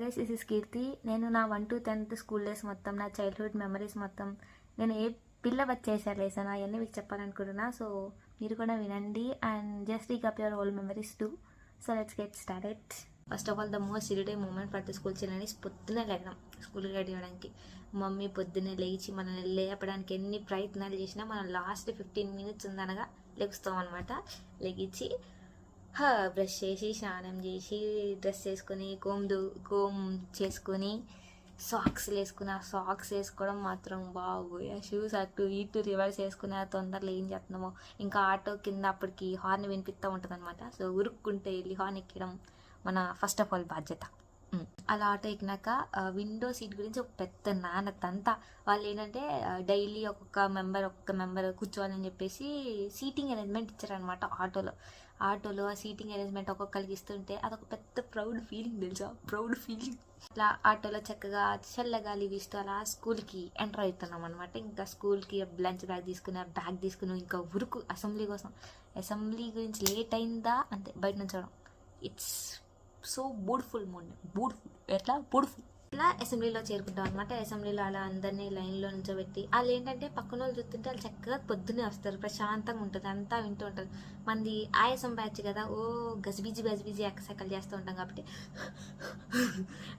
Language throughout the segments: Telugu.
గైస్ దిస్ ఇస్ కీర్తి. నేను నా 1 to 10th స్కూల్ డేస్ మొత్తం, నా చైల్డ్హుడ్ మెమరీస్ మొత్తం నేను ఏ పిల్ల వచ్చేసారు లేసాను అవన్నీ మీకు చెప్పాలనుకుంటున్నా. సో మీరు కూడా వినండి and just recap your old memories too. So let's get started. First of all the most irritating moment for the school children is పొద్దున్నే లేగడం. స్కూల్కి రెడీ అవ్వడానికి మమ్మీ పొద్దున్నే లేచి మనల్ని లేపడానికి ఎన్ని ప్రయత్నాలు చేసినా మనం లాస్ట్ 15 minutes ఉందనగా లెగుస్తాం అనమాట. లెగిచ్చి బ్రష్ చేసి స్నానం చేసి డ్రెస్ వేసుకొని కోమ్ చేసుకొని సాక్స్లు వేసుకుని ఆ సాక్స్ వేసుకోవడం మాత్రం బాగోయ్. ఆ షూస్ అటు ఇటు రివర్స్ వేసుకుని ఆ తొందరలో ఏం చేస్తున్నామో. ఇంకా ఆటో కింద అప్పటికి హార్న్ వినిపిస్తూ ఉంటుంది అనమాట. సో ఉరుక్కుంటే వెళ్ళి హార్న్ ఎక్కడం మన ఫస్ట్ ఆఫ్ ఆల్ బాధ్యత. అలా ఆటో ఎక్కినాక విండో సీట్ గురించి ఒక పెద్ద నానతంతా. వాళ్ళు ఏంటంటే డైలీ ఒక్కొక్క మెంబర్ కూర్చోవాలని చెప్పేసి సీటింగ్ అరేంజ్మెంట్ ఇచ్చారనమాట. ఆటోలో ఆ సీటింగ్ అరేంజ్మెంట్ ఒక్కొక్కరికి ఇస్తుంటే అదొక పెద్ద ప్రౌడ్ ఫీలింగ్ తెలుసా, ప్రౌడ్ ఫీలింగ్. అట్లా ఆటోలో చక్కగా చల్లగాలి వీస్తూ అలా స్కూల్కి ఎంటర్ అవుతున్నాం అనమాట. ఇంకా స్కూల్కి లంచ్ బ్యాగ్ తీసుకుని ఇంకా ఉరుకు అసెంబ్లీ కోసం. అసెంబ్లీ గురించి లేట్ అయిందా అంతే బయట నుంచోవడం. ఇట్స్ సో బూడ్ఫుల్ ఇట్లా అసెంబ్లీలో చేరుకుంటాం అనమాట. అసెంబ్లీలో అలా అందరినీ లైన్లో నుంచోబెట్టి వాళ్ళు ఏంటంటే పక్కన వాళ్ళు చూస్తుంటే వాళ్ళు చక్కగా పొద్దున్నే వస్తారు, ప్రశాంతంగా ఉంటుంది, అంతా వింటూ ఉంటారు. మంది ఆయాసం బ్యాచ్ కదా, గజిబిజి ఎక్కసెక్కలు చేస్తూ ఉంటాం కాబట్టి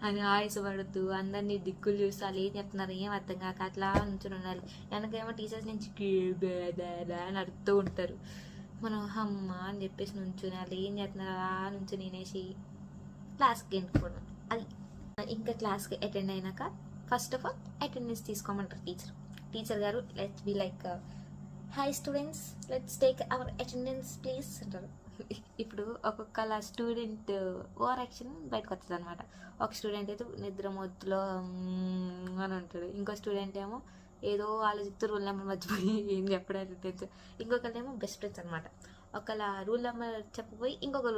అని ఆయాసపడుతూ అందరినీ దిక్కులు చూస్తూ వాళ్ళు ఏం చెప్తున్నారు ఏం అర్థం కాక అట్లా నుంచుని ఉండాలి. వెనకేమో టీచర్స్ నుంచి అని అడుగుతూ ఉంటారు. మనం అమ్మ అని చెప్పేసి నుంచుని వాళ్ళు ఏం చేస్తున్నారు అలా నుంచి నేనేసి క్లాస్కి ఎండుకోవడం. అది ఇంకా క్లాస్కి అటెండ్ అయినాక ఫస్ట్ ఆఫ్ ఆల్ అటెండెన్స్ తీసుకోమంటారు టీచర్ గారు. Let's be like hi students, let's take our attendance please అంటారు. ఇప్పుడు ఒక్కొక్క స్టూడెంట్ ఓవర్ యాక్షన్ బయటకు వస్తుంది అనమాట. ఒక స్టూడెంట్ అయితే నిద్ర మొత్తులో అని ఉంటాడు, ఇంకో స్టూడెంట్ ఏమో ఏదో ఆలోచిస్తూ రూల్ నెంబర్ మర్చిపోయి ఏం చెప్పడానికి. ఇంకొకళ్ళేమో బెస్ట్ ఫ్రెండ్స్ అనమాట. ఒకళ్ళ రూల్ నెంబర్ చెప్పబోయి ఇంకొక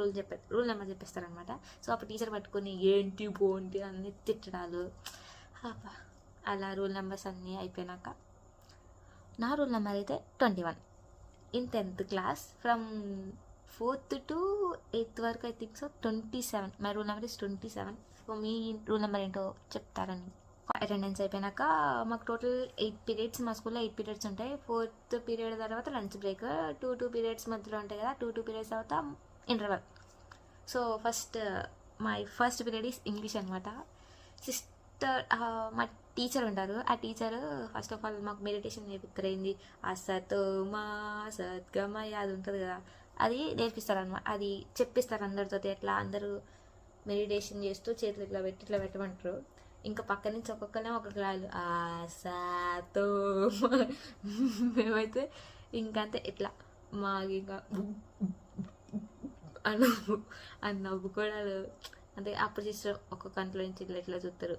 రూల్ నెంబర్ చెప్పేస్తారనమాట. సో అప్పుడు టీచర్ పట్టుకొని ఏంటి పోంటి అన్ని తిట్టడాలు. అలా రూల్ నెంబర్స్ అన్నీ అయిపోయినాక నా రూల్ నెంబర్ అయితే 21 in 10th class. From 4th to 8th వరకు I think so 27. My rule number is 27. So me rule number ఏంటో చెప్తారని. అటెండెన్స్ అయిపోయినాక మాకు టోటల్ 8 periods, మా స్కూల్లో 8 periods ఉంటాయి. 4th period తర్వాత లంచ్ బ్రేక్, 2 periods మధ్యలో ఉంటాయి కదా, 2 periods తర్వాత interval. So my first period is English అనమాట. మా టీచర్ ఉంటారు. ఆ టీచర్ ఫస్ట్ ఆఫ్ ఆల్ మాకు మెడిటేషన్ నేర్పిస్తారైంది. సత్గమయ అది ఉంటుంది కదా, అది నేర్పిస్తారనమాట. అది చెప్పిస్తారు అందరితో. ఎట్లా అందరూ మెడిటేషన్ చేస్తూ చేతులు ఇట్లా పెట్టమంటారు. ఇంకా పక్క నుంచి ఒక్కొక్కనే ఒక్కొక్క రాళ్ళు ఆసాతో మేమైతే ఇంకంతే ఇట్లా మాకు ఇంకా నవ్వుకోవడాలు అంటే. అప్పుడు చేస్తారు ఒక్కొక్క కంట్లో నుంచి ఇట్లా చూస్తారు.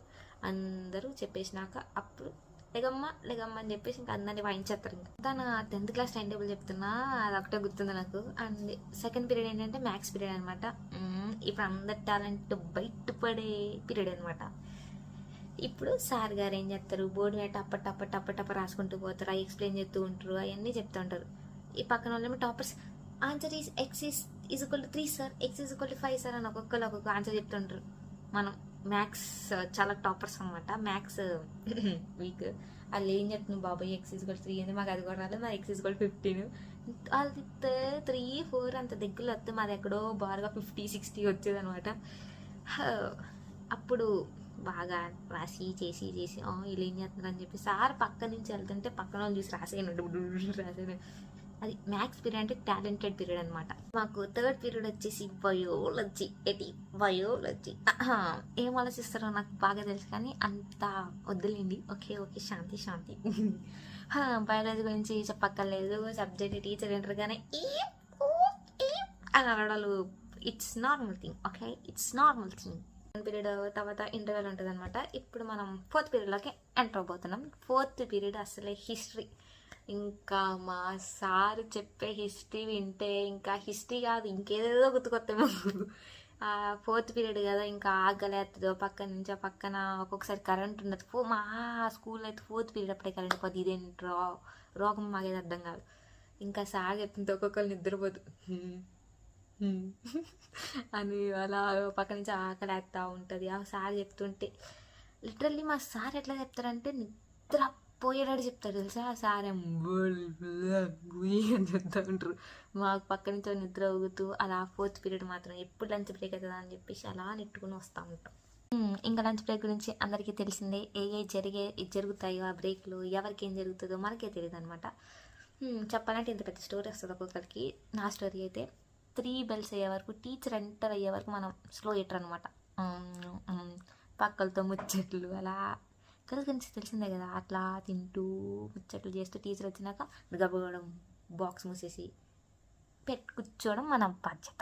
అందరూ చెప్పేసినాక అప్పుడు లెగమ్మ అని చెప్పేసి ఇంకా అందరినీ వాయించేస్తారు. ఇంకా తన 10th క్లాస్ టైం టేబుల్ చెప్తున్నా, అది ఒకటే గుర్తుంది నాకు. అండ్ సెకండ్ పీరియడ్ ఏంటంటే మ్యాథ్స్ పీరియడ్ అనమాట. ఇప్పుడు అందరి టాలెంట్ బయటపడే పీరియడ్ అనమాట. ఇప్పుడు సార్ గారు ఏం చెప్తారు, బోర్డు మీద టప్ప రాసుకుంటూ పోతారు, అవి ఎక్స్ప్లెయిన్ చేస్తూ ఉంటారు, అవన్నీ చెప్తూ ఉంటారు. ఈ పక్కన వాళ్ళేమో toppers answer is x is equal to 3 sir, x is equal to 5 sir అని ఒక్కొక్క ఆన్సర్ చెప్తుంటారు. మనం మ్యాథ్స్ చాలా టాపర్స్ అనమాట. Maths week. వాళ్ళు ఏం చెప్తున్నాం బాబాయ్ x ఈజ్ ఈక్వల్ టు 3 అని, మాకు అది కూడా రాలేదు. మా x ఈజ్ ఈక్వల్ టు 15. అది 3, 4 అంత దగ్గరలో వస్తే మాది ఎక్కడో బాగా 50, 60 వచ్చేది అనమాట. అప్పుడు బాగా రాసి చేసి వీళ్ళు ఏం చేస్తున్నారు అని చెప్పి సార్ పక్క నుంచి వెళ్తుంటే పక్కన వాళ్ళు చూసి రాసేయండి. అది మ్యాథ్స్ పీరియడ్ అంటే టాలెంటెడ్ పీరియడ్ అనమాట. మాకు థర్డ్ పీరియడ్ వచ్చేసి బయోలజీ. ఏం ఆలోచిస్తారో నాకు బాగా తెలుసు కానీ అంత వద్దులేండి. ఓకే శాంతి. బయాలజీ గురించి చెప్పక్కర్లేదు. సబ్జెక్ట్ టీచర్ ఏంటారు కానీ అని అనడాలు it's normal thing. Okay, it's normal thing. Period తర్వాత ఇంటర్వెల్ ఉంటుంది అనమాట. ఇప్పుడు మనం 4th పీరియడ్లోకి ఎంటర్ అవబోతున్నాం. 4th పీరియడ్ అసలే హిస్టరీ. ఇంకా మా సార్ చెప్పే హిస్టరీ వింటే ఇంకా హిస్టరీ కాదు ఇంకేదో గుర్తుకొస్తాము. 4th పీరియడ్ కదా, ఇంకా ఆగలేస్తుందో పక్కన నుంచి ఆ పక్కన ఒక్కొక్కసారి కరెంట్ ఉండదు. మా స్కూల్లో అయితే 4th పీరియడ్ అప్పుడే కరెంట్ పోతుంది. ఇదేంటి రోగం మాకేది అర్థం కాదు. ఇంకా సార్ చెప్తుంటే ఒక్కొక్కరు నిద్రపోదు. "హ్మ్." అని అలా పక్క నుంచి ఆకలేస్తా ఉంటుంది. ఆ సార్ చెప్తుంటే లిటరల్లీ మా సార్ ఎట్లా చెప్తారంటే నిద్ర పోయేటట్టు చెప్తాడు తెలుసా. ఆ సార్ ఏమో అని చెప్తా ఉంటారు. మాకు పక్క నుంచి నిద్ర ఊగుతూ అలా ఫోర్త్ పీరియడ్ మాత్రం ఎప్పుడు లంచ్ బ్రేక్ అవుతుందా అని చెప్పేసి అలా నెట్టుకుని వస్తూ ఉంటాం. ఇంకా లంచ్ బ్రేక్ గురించి అందరికీ తెలిసిందే. జరుగుతాయో ఆ బ్రేక్లో ఎవరికి ఏం జరుగుతుందో మనకే తెలియదు అనమాట. చెప్పాలంటే ఇంత పెద్ద స్టోరీ వస్తుంది ఒక్కొక్కరికి. నా స్టోరీ అయితే 3 బెల్స్ అయ్యే వరకు, టీచర్ ఎంటర్ అయ్యే వరకు మనం స్లో ఎటర్ అనమాట. పక్కలతో ముచ్చట్లు అలా గర్ల్స్ గురించి తెలిసిందే కదా, అట్లా తింటూ ముచ్చట్లు చేస్తూ టీచర్ వచ్చినాక గబగడం బాక్స్ మూసేసి కూర్చోవడం మన బాధ్యత.